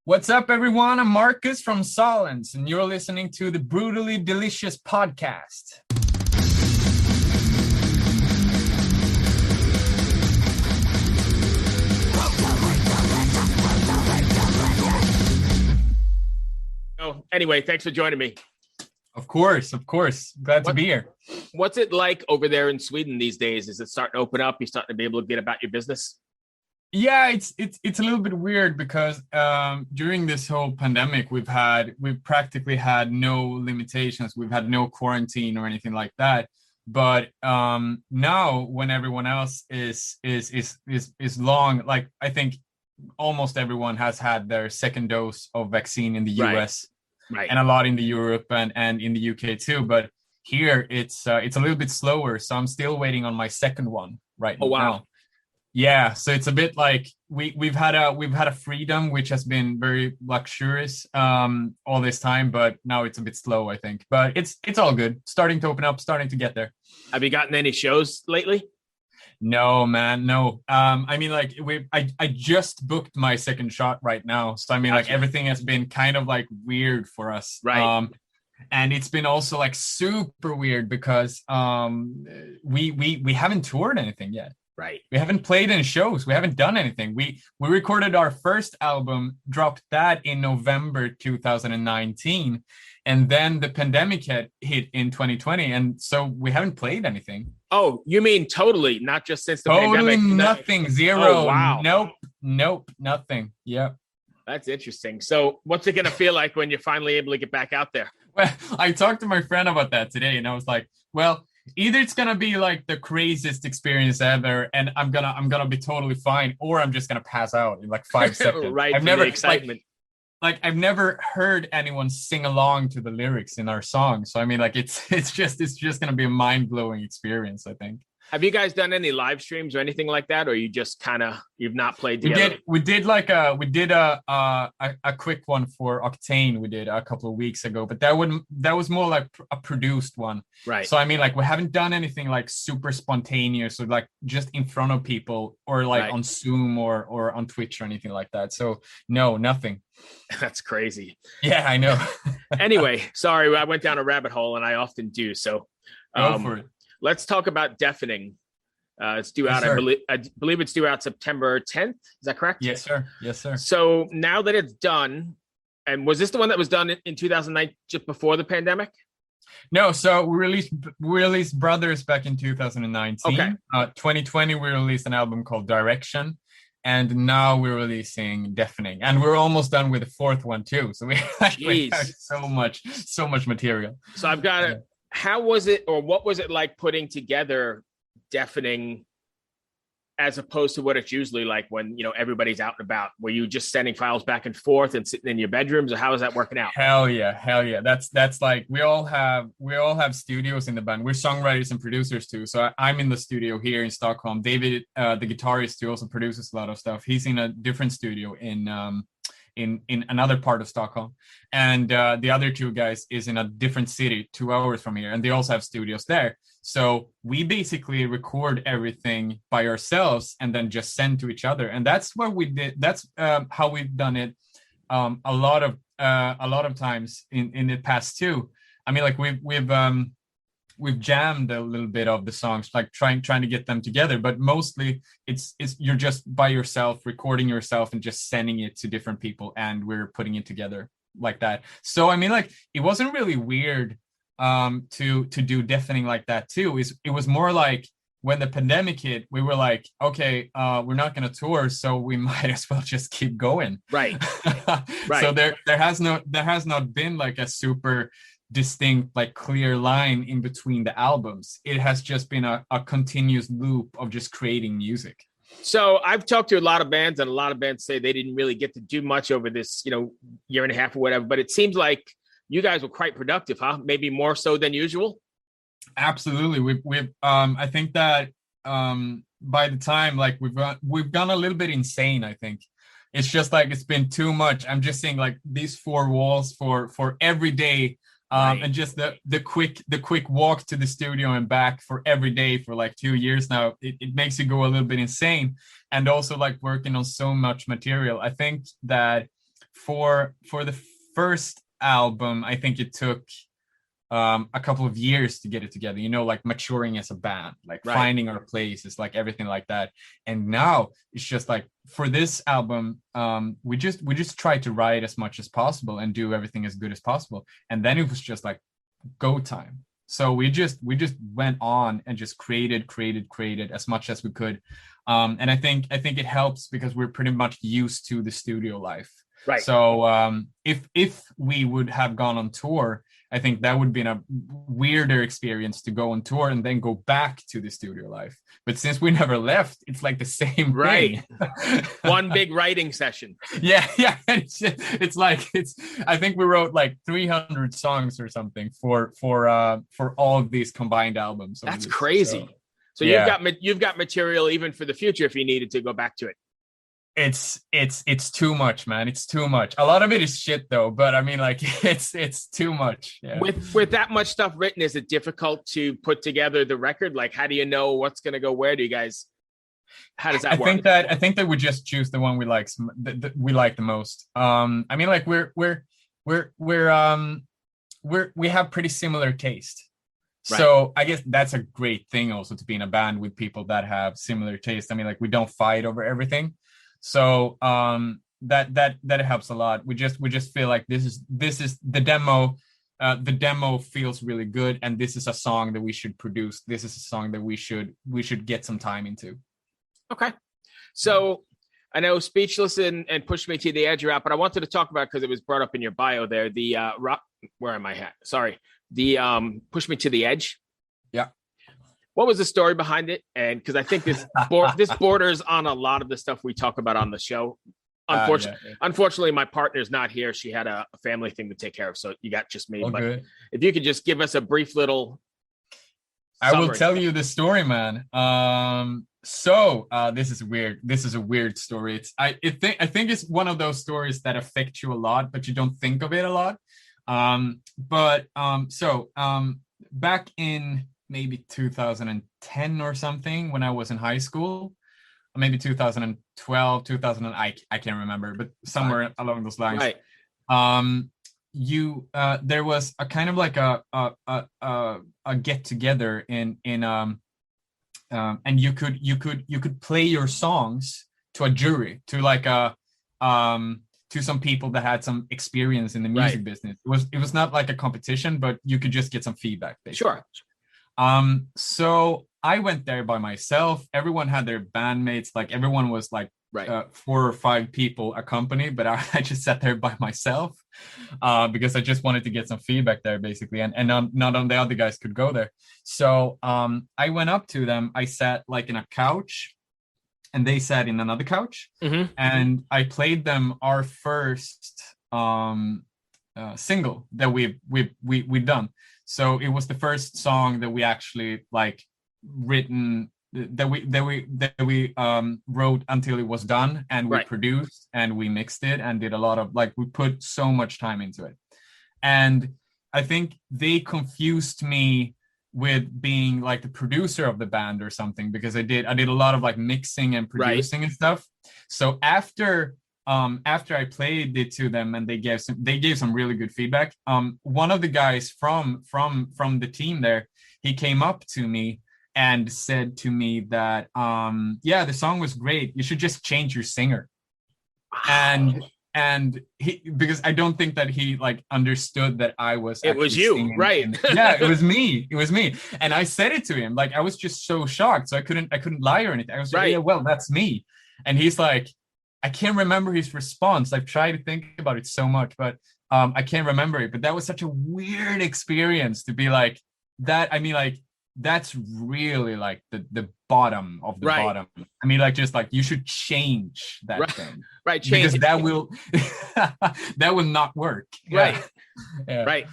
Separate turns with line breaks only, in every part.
What's up, everyone? I'm Markus from Solence, and you're listening to the Brutally Delicious podcast.
Oh, anyway, thanks for joining me.
Of course. Glad to be here.
What's it like over there in Sweden these days? Is it starting to open up? You starting to be able to get about your business?
Yeah, it's a little bit weird because during this whole pandemic, we've practically had no limitations. We've had no quarantine or anything like that. But now, when everyone else is long, like I think almost everyone has had their second dose of vaccine in the US,
Right.
and a lot in the Europe and in the UK too. But here it's a little bit slower, so I'm still waiting on my second one right
Oh, wow.
now. Yeah, so it's a bit like we've had a freedom which has been very luxurious all this time, but now it's a bit slow, I think. But it's all good. Starting to open up, starting to get there.
Have you gotten any shows lately?
No, man, no. I mean, like I just booked my second shot right now, so I mean, like
Gotcha.
everything has been kind of like weird for us,
Right.
and it's been also like super weird because we haven't toured anything yet.
Right.
We haven't played any shows. We haven't done anything. We recorded our first album, dropped that in November 2019, and then the pandemic hit in 2020, and so we haven't played anything.
Oh, you mean totally, not just since the
Totally
pandemic?
nothing. Zero.
Oh, wow.
Nope. Nothing. Yeah.
That's interesting. So what's it going to feel like when you're finally able to get back out there?
Well, I talked to my friend about that today, and I was like, well, either it's gonna be like the craziest experience ever, and I'm gonna be totally fine, or I'm just gonna pass out in like 5 seconds.
Right.
I've never
the excitement.
like I've never heard anyone sing along to the lyrics in our song. So I mean, like it's just gonna be a mind-blowing experience, I think.
Have you guys done any live streams or anything like that, or you just you've not played together?
We did a quick one for Octane. We did a couple of weeks ago, but that was more like a produced one.
Right.
So I mean, like we haven't done anything like super spontaneous or like just in front of people or like on Zoom or on Twitch or anything like that. So no, nothing.
That's crazy.
Yeah, I know.
Anyway, sorry, I went down a rabbit hole, and I often do. So
Go for it.
Let's talk about Deafening. It's due out,
Yes,
I believe it's due out September 10th. Is that correct?
Yes, sir.
So now that it's done, and was this the one that was done in 2009, just before the pandemic?
No, so we released Brothers back in 2019.
Okay.
2020, we released an album called Direction. And now we're releasing Deafening. And we're almost done with the fourth one too. So we have so much material.
So I've got it. How was it, or what was it like putting together Deafening as opposed to what it's usually like when everybody's out and about? Were you just sending files back and forth and sitting in your bedrooms, or how is that working out?
Hell yeah. That's like we all have studios in the band. We're songwriters and producers too. So I'm in the studio here in Stockholm. David, the guitarist who also produces a lot of stuff, he's in a different studio in another part of Stockholm, and the other two guys is in a different city 2 hours from here, and they also have studios there. So we basically record everything by ourselves and then just send to each other, and that's what we did. That's how we've done it a lot of times in the past too. I mean, like we've jammed a little bit of the songs, like trying to get them together, but mostly it's you're just by yourself, recording yourself and just sending it to different people, and we're putting it together like that. So I mean, like it wasn't really weird to do Deafening like that too. It was more like when the pandemic hit, we were like, okay, we're not going to tour, so we might as well just keep going.
Right.
So there has not been like a super distinct, like clear line in between the albums. It has just been a continuous loop of just creating music.
So I've talked to a lot of bands, and a lot of bands say they didn't really get to do much over this, year and a half or whatever, but it seems like you guys were quite productive, huh? Maybe more so than usual.
Absolutely. We've I think that by the time, like we've gone a little bit insane. I think it's just like it's been too much. I'm just seeing like these four walls for every day. And just the quick walk to the studio and back for every day for like 2 years now, it makes you go a little bit insane. And also like working on so much material. I think that for the first album, I think it took a couple of years to get it together, you know, like maturing as a band, like finding our places, like everything like that. And now it's just like, for this album, we just tried to write as much as possible and do everything as good as possible. And then it was just like go time. So we just went on and just created as much as we could. And I think it helps because we're pretty much used to the studio life.
Right.
So if we would have gone on tour, I think that would be a weirder experience to go on tour and then go back to the studio life. But since we never left, it's like the same thing.
One big writing session.
Yeah. I think we wrote like 300 songs or something for all of these combined albums.
That's crazy. So you've got material even for the future if you needed to go back to it.
It's too much, man. It's too much. A lot of it is shit though, but I mean, like, it's too much. Yeah.
With that much stuff written, is it difficult to put together the record? Like, how do you know what's going to go where? How does that work?
I think that we just choose the one we like the most. I mean, like, we have pretty similar taste. Right. So I guess that's a great thing also, to be in a band with people that have similar taste. I mean, like, we don't fight over everything. So that helps a lot. We just feel like this is the demo. The demo feels really good, and this is a song that we should produce. This is a song that we should get some time into.
Okay. So I know Speechless and Push Me to the Edge are out, but I wanted to talk about, because it was brought up in your bio there, the where am I at? Sorry. The Push Me to the Edge.
Yeah.
What was the story behind it? And because I think this borders on a lot of the stuff we talk about on the show. Unfortunately, my partner's not here. She had a family thing to take care of, so you got just me. But if you could just give us a brief little summary.
I will tell you the story, man. So this is weird. This is a weird story. I think it's one of those stories that affect you a lot, but you don't think of it a lot. So back in maybe 2010 or something, when I was in high school, or maybe 2012, 2000, I can't remember, but somewhere along those lines. Right. There was a kind of like a get together and you could play your songs to a jury, to like to some people that had some experience in the music business. It was not like a competition, but you could just get some feedback, basically.
Sure.
So I went there by myself. Everyone had their bandmates, like everyone was like 4 or 5 people accompanied, but I just sat there by myself because I just wanted to get some feedback there, basically, and none of the other guys could go there. So I went up to them. I sat like in a couch, and they sat in another couch, and I played them our first single that we've done. So it was the first song that we actually like written, that we wrote until it was done, and we produced and we mixed it and did a lot of, like, we put so much time into it. And I think they confused me with being like the producer of the band or something, because I did a lot of like mixing and producing and stuff. So after I played it to them and they gave some really good feedback, one of the guys from the team there, he came up to me and said to me that the song was great, you should just change your singer. Wow. And he, because I don't think that he like understood that I was,
it was you, right?
It was me. And I said it to him, like, I was just so shocked, so I couldn't lie or anything. I was like, yeah, well, that's me. And he's like, I can't remember his response. I've tried to think about it so much, but I can't remember it. But that was such a weird experience to be like that. I mean, like, that's really like the bottom of the bottom. I mean, like, just like, you should change that thing. Right. Change, because that will that will not work.
Right.
Yeah.
Right.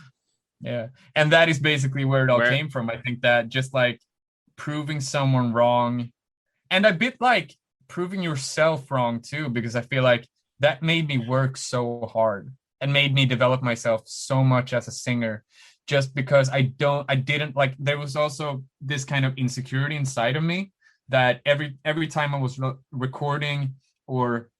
Yeah. And that is basically where it all came from. I think that just like proving someone wrong, and a bit like proving yourself wrong too, because I feel like that made me work so hard and made me develop myself so much as a singer, just because I didn't like, there was also this kind of insecurity inside of me that every time I was recording or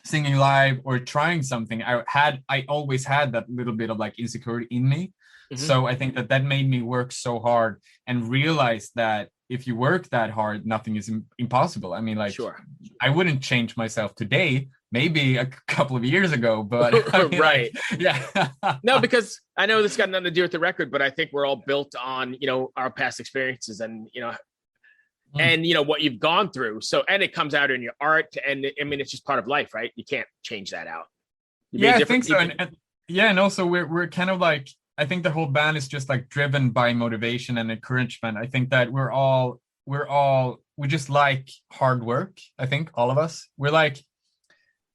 singing live or trying something, I always had that little bit of like insecurity in me.
Mm-hmm.
So I think that made me work so hard and realize that if you work that hard, nothing is impossible. I mean, like,
Sure.
I wouldn't change myself today, maybe a couple of years ago, but I mean,
Right.
like, yeah.
No, because I know this got nothing to do with the record, but I think we're all built on, our past experiences and,
Mm.
what you've gone through. So, and it comes out in your art, and I mean, it's just part of life, right? You can't change that out. You'd be a
Yeah, I
different.
think so. And yeah, and also we're kind of like, I think the whole band is just like driven by motivation and encouragement. I think that we just like hard work. I think all of us, we're like,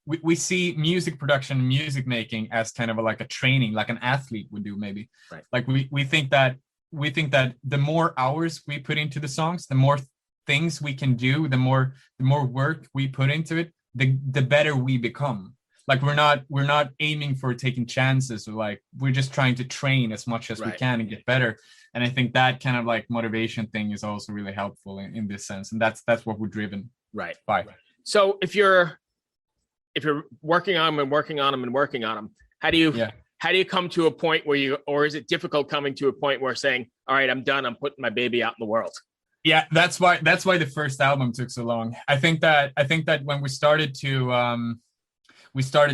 we see music production, music making as kind of like a training, like an athlete would do maybe.
Right.
Like we think that the more hours we put into the songs, the more things we can do, the more work we put into it, the better we become. Like we're not aiming for taking chances, or like we're just trying to train as much as we
Right.
can and get better. And I think that kind of like motivation thing is also really helpful in this sense. And that's what we're driven
Right.
by.
So if you're working on them and working on them and working on them, how do you come to a point where or is it difficult coming to a point where saying, all right, I'm done, I'm putting my baby out in the world?
Yeah, that's why the first album took so long. I think that when we started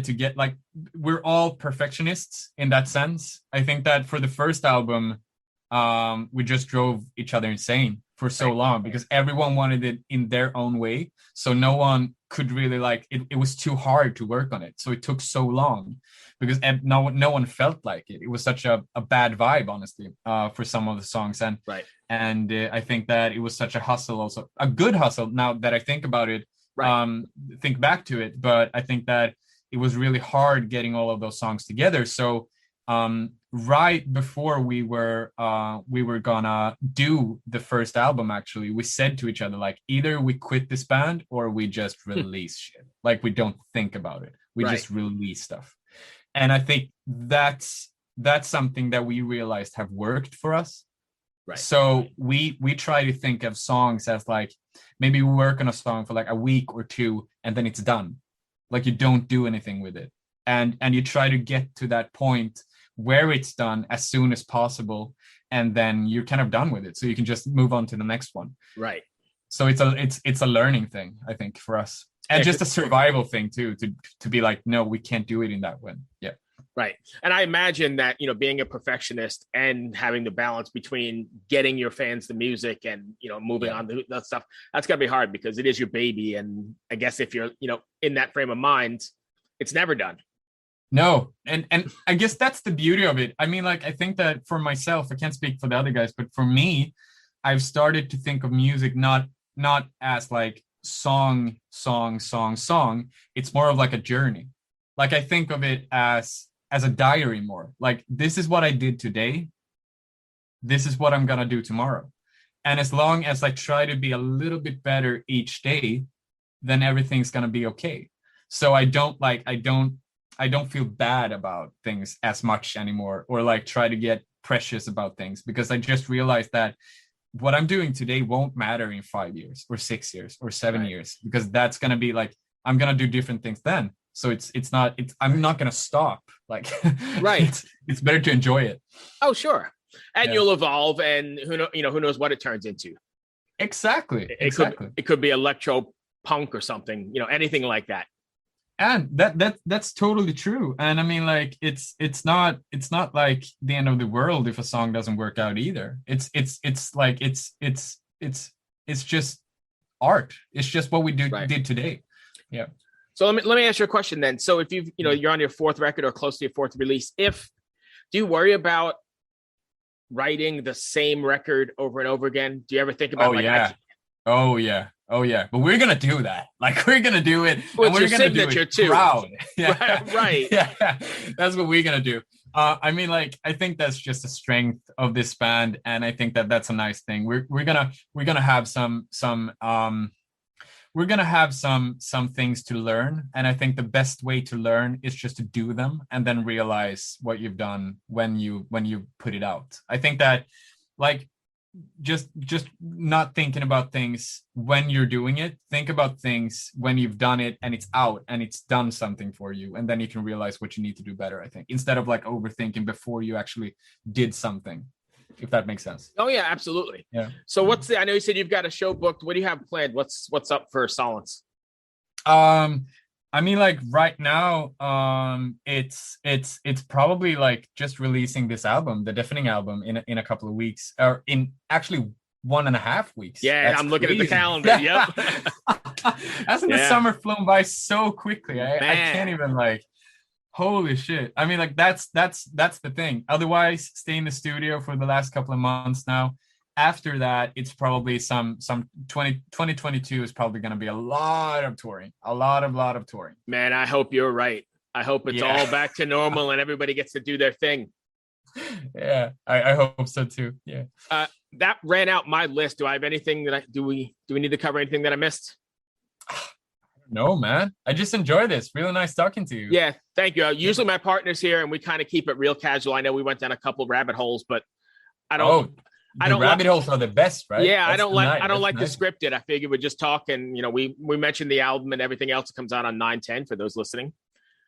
to get like, we're all perfectionists in that sense. I think that for the first album, we just drove each other insane for so long because everyone wanted it in their own way. So no one could really like it. It was too hard to work on it. So it took so long because no one felt like it. It was such a bad vibe, honestly, for some of the songs. And
right.
And I think that it was such a hustle, also a good hustle. Now that I think about it,
right.
think back to it, but I think that it was really hard getting all of those songs together. So right before we were gonna do the first album, actually, we said to each other, like, either we quit this band or we just release shit. Like, we don't think about it. We just release stuff. And I think that's something that we realized have worked for us. Right. So we try to think of songs as like, maybe we work on a song for like a week or two and then it's done. Like, you don't do anything with it. And you try to get to that point where it's done as soon as possible, and then you're kind of done with it, so you can just move on to the next one.
Right.
So it's a learning thing, I think, for us, and just a survival thing too, to be like, no, we can't do it in that way. Yeah.
Right. And I imagine that, being a perfectionist and having the balance between getting your fans the music and, moving on to that stuff, that's got to be hard because it is your baby. And I guess if you're, in that frame of mind, it's never done.
No. And I guess that's the beauty of it. I mean, like, I think that for myself, I can't speak for the other guys, but for me, I've started to think of music not as like song. It's more of like a journey. Like, I think of it as a diary more. Like, this is what I did today. This is what I'm going to do tomorrow. And as long as I try to be a little bit better each day, then everything's going to be okay. So I don't feel bad about things as much anymore, or like try to get precious about things, because I just realized that what I'm doing today won't matter in 5 years or 6 years or 7 years, because that's going to be like, I'm going to do different things then. So I'm not going to stop. Like,
right.
It's better to enjoy it.
Oh, sure. And you'll evolve, and who knows what it turns into.
Exactly.
It could be electro punk or something, anything like that.
And that's totally true. And I mean, like, it's not like the end of the world if a song doesn't work out either. It's just art. It's just what we did today. Yeah.
So let me ask you a question then. So if you're on your fourth record or close to your fourth release, do you worry about writing the same record over and over again? Do you ever think about
Oh yeah. But we're gonna do that. Like, we're gonna do it,
well,
and we're gonna do it
too.
Proud. Yeah.
Right.
Yeah. That's what we're gonna do. I mean, like, I think that's just a strength of this band, and I think that that's a nice thing. We're gonna have some we're gonna have some things to learn, and I think the best way to learn is just to do them and then realize what you've done when you put it out. I think that, like, just not thinking about things when you're doing it. Think about things when you've done it and it's out and it's done something for you, and then you can realize what you need to do better, I think, instead of like overthinking before you actually did something, if that makes sense.
Oh yeah, absolutely.
Yeah.
So I know you said you've got a show booked. What do you have planned? What's up for Solence?
I mean, like right now, it's probably like just releasing this album, the Deafening album, in a couple of weeks, or in actually 1.5 weeks.
Yeah,
That's
I'm looking
crazy.
at the calendar. Yep.
Hasn't the summer flown by so quickly? I can't even like. Holy shit! I mean, like that's the thing. Otherwise, stay in the studio for the last couple of months now. After that, it's probably some 2022 is probably going to be a lot of touring, a lot of touring.
Man, I hope you're right. I hope it's all back to normal and everybody gets to do their thing.
Yeah, I hope so too. Yeah.
That ran out my list. Do I have anything that do we need to cover anything that I missed?
No, man. I just enjoy this. Really nice talking to you.
Yeah, thank you. Usually my partner's here and we kind of keep it real casual. I know we went down a couple rabbit holes, but I don't.
Rabbit holes are the best, right?
Yeah, I don't like to script it. I figured we'd just talk, and we mentioned the album and everything else that comes out on 9/10 for those listening.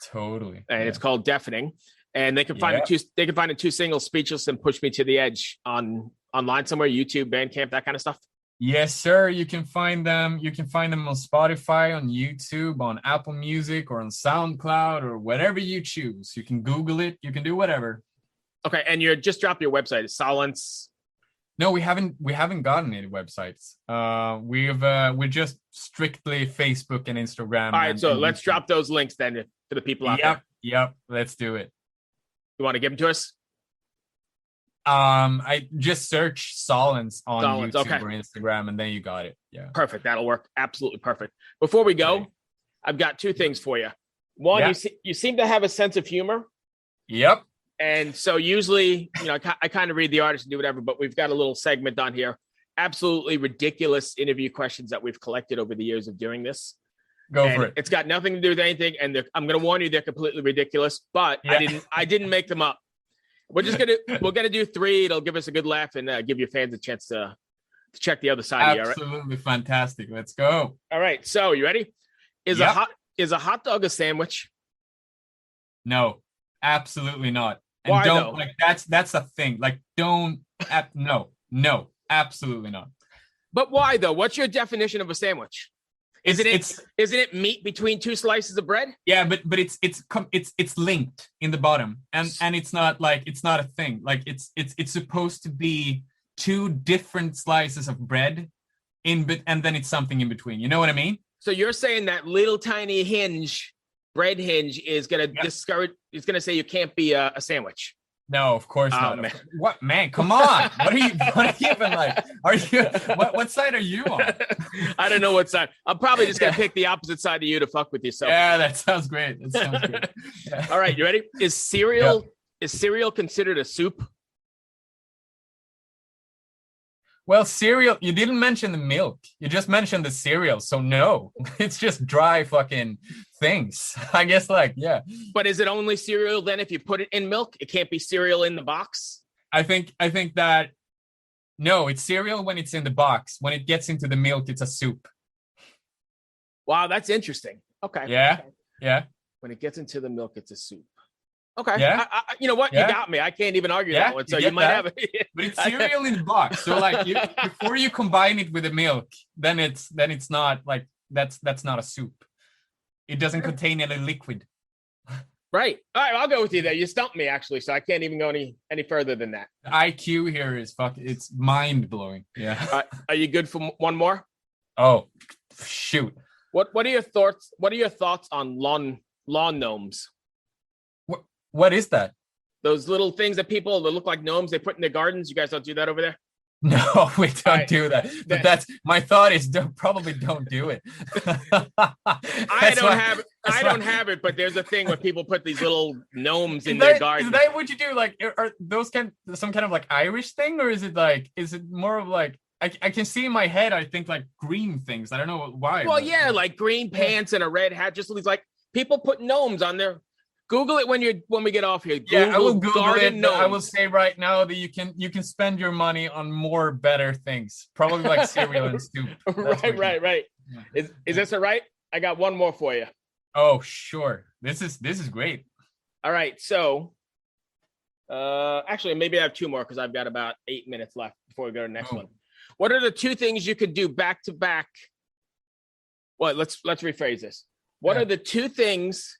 Totally.
And it's called Deafening, and they can find it 2 singles, Speechless and Push Me to the Edge, online somewhere, YouTube, Bandcamp, that kind of stuff.
Yes, sir. You can find them. You can find them on Spotify, on YouTube, on Apple Music, or on SoundCloud, or whatever you choose. You can Google it. You can do whatever.
Okay, and you just dropped your website, Solence.
No, we haven't gotten any websites. We're just strictly Facebook and Instagram.
All right, so let's drop those links then for the people out there.
Yep. Let's do it.
You want to give them to us?
I just search Solence on YouTube or Instagram, and then you got it. Yeah.
Perfect. That'll work. Absolutely perfect. Before we go, I've got 2 things for you. One, you seem to have a sense of humor.
Yep.
And so usually, I kind of read the artist and do whatever, but we've got a little segment on here. Absolutely ridiculous interview questions that we've collected over the years of doing this.
Go for it.
It's got nothing to do with anything. And I'm going to warn you, they're completely ridiculous, but I didn't make them up. We're going to do 3. It'll give us a good laugh and give your fans a chance to check the other side.
Absolutely fantastic. Let's go.
All right. So you ready? Is a hot dog a sandwich?
No, absolutely not. And
why
don't
though?
Like that's a thing. Like no, absolutely not.
But why though? What's your definition of a sandwich? Isn't it meat between 2 slices of bread?
Yeah, but it's linked in the bottom, and it's not a thing. Like it's supposed to be 2 different slices of bread and then it's something in between. You know what I mean? So
you're saying that little tiny bread hinge is going to discourage. It's going to say you can't be a sandwich.
No, of course not. Man. What, man? Come on. What are you even like? Are you? What side are you on?
I don't know what side. I'm probably just gonna pick the opposite side of you to fuck with yourself.
Yeah, that sounds great. Yeah.
All right, you ready? Is cereal considered a soup?
Well, cereal, you didn't mention the milk. You just mentioned the cereal. So no, it's just dry fucking things. I guess yeah.
But is it only cereal then if you put it in milk? It can't be cereal in the box?
I think that, no, it's cereal when it's in the box. When it gets into the milk, it's a soup.
Wow, that's interesting. Okay.
Yeah, yeah.
When it gets into the milk, it's a soup. Okay.
Yeah.
You know what? Yeah. You got me. I can't even argue that one. So you might have it.
But it's cereal in the box. So before you combine it with the milk, then it's not like that's not a soup. It doesn't contain any liquid.
Right. All right. I'll go with you there. You stumped me actually, so I can't even go any further than that.
The IQ here is it's mind blowing. Yeah.
Are you good for one more?
Oh, shoot.
What are your thoughts? What are your thoughts on lawn gnomes?
What is that?
Those little things that look like gnomes they put in their gardens. You guys don't do that over there?
No, we don't do that. But that's my thought is probably don't do it.
I don't have it, but there's a thing where people put these little gnomes in their garden.
Is that what you do? Like, are those some kind of like Irish thing, or is it more of like I can see in my head? I think like green things. I don't know why.
Well, yeah, like green pants and a red hat. Just like people put gnomes on their Google it when we get off here.
Yeah, I will Google
garden
it.
gnomes.
I will say right now that you can spend your money on more better things. Probably like cereal and soup.
Right. Yeah. Is this all right? I got one more for you.
Oh, sure. This is great.
All right. So actually maybe I have two more because I've got about 8 minutes left before we go to the next one. What are the two things you could do back to back? Well, let's rephrase this. What are the two things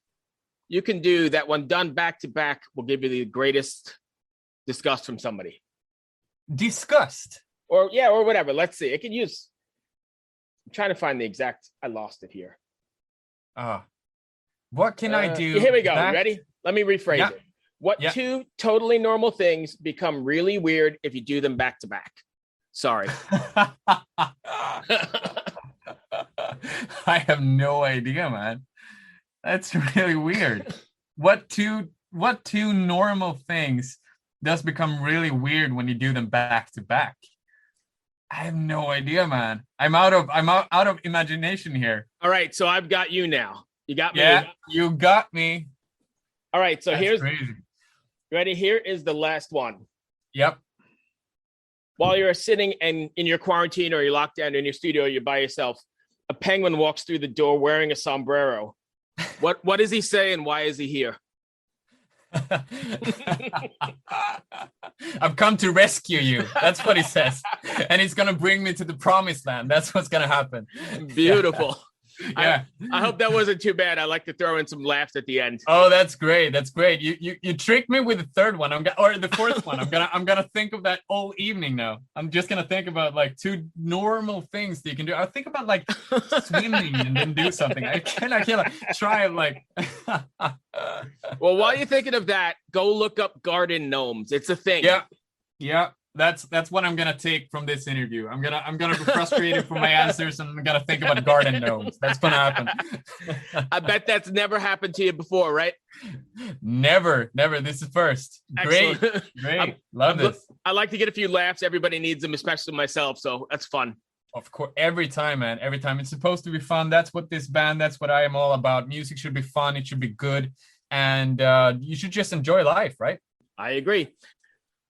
you can do that when done back to back will give you the greatest disgust from somebody?
Disgust?
Or whatever. Let's see. I'm trying to find the exact, I lost it here.
What can I do?
Here we go. Ready? Let me rephrase it. What two totally normal things become really weird if you do them back to back? Sorry.
I have no idea, man. That's really weird. What two normal things does become really weird when you do them back to back? I have no idea, man. I'm out of imagination here.
All right, so I've got you now. You got me.
Yeah, you got me.
All right, so
That's
here's
crazy.
Ready? Here is the last one.
Yep.
While you're sitting in your quarantine or you're locked down in your studio, you're by yourself, a penguin walks through the door wearing a sombrero. What does he say and why is he here?
I've come to rescue you. That's what he says. And he's going to bring me to the promised land. That's what's going to happen.
Beautiful.
Yeah.
I hope that wasn't too bad. I like to throw in some laughs at the end.
Oh, that's great. That's great. You tricked me with the third one. Or the fourth one. I'm gonna think of that all evening now. I'm just gonna think about like two normal things that you can do. I'll think about like swimming and then do something. I can't like, try it like.
Well, while you're thinking of that, go look up garden gnomes. It's a thing.
Yeah. That's what I'm gonna take from this interview. I'm gonna be frustrated for my answers, and I'm gonna think about garden gnomes. That's gonna happen.
I bet that's never happened to you before, right?
Never. This is first.
Excellent.
Great. Love this.
I like to get a few laughs. Everybody needs them, especially myself. So that's fun.
Of course, every time, man. Every time. It's supposed to be fun. That's what I am all about. Music should be fun. It should be good, and you should just enjoy life, right?
I agree.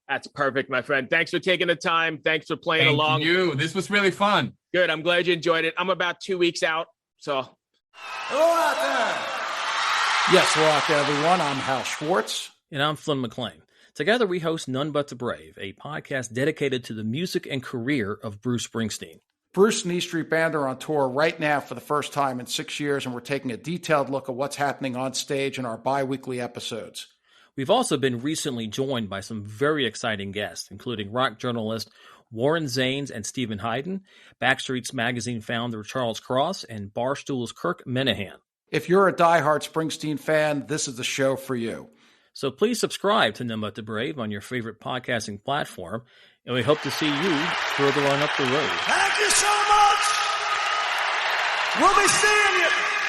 That's perfect, my friend. Thanks for taking the time. Thanks for playing along.
Thank you. This was really fun.
Good. I'm glad you enjoyed it. I'm about 2 weeks out, so.
Hello out there. Yes, hello out there, everyone. I'm Hal Schwartz.
And I'm Flynn McLean. Together, we host None But the Brave, a podcast dedicated to the music and career of Bruce Springsteen.
Bruce and E Street Band are on tour right now for the first time in 6 years, and we're taking a detailed look at what's happening on stage in our bi-weekly episodes.
We've also been recently joined by some very exciting guests, including rock journalist Warren Zanes and Stephen Hayden, Backstreet's Magazine founder Charles Cross, and Barstool's Kirk Minahan.
If you're a diehard Springsteen fan, this is the show for you.
So please subscribe to None But the Brave on your favorite podcasting platform, and we hope to see you further on up the road.
Thank you so much. We'll be seeing you.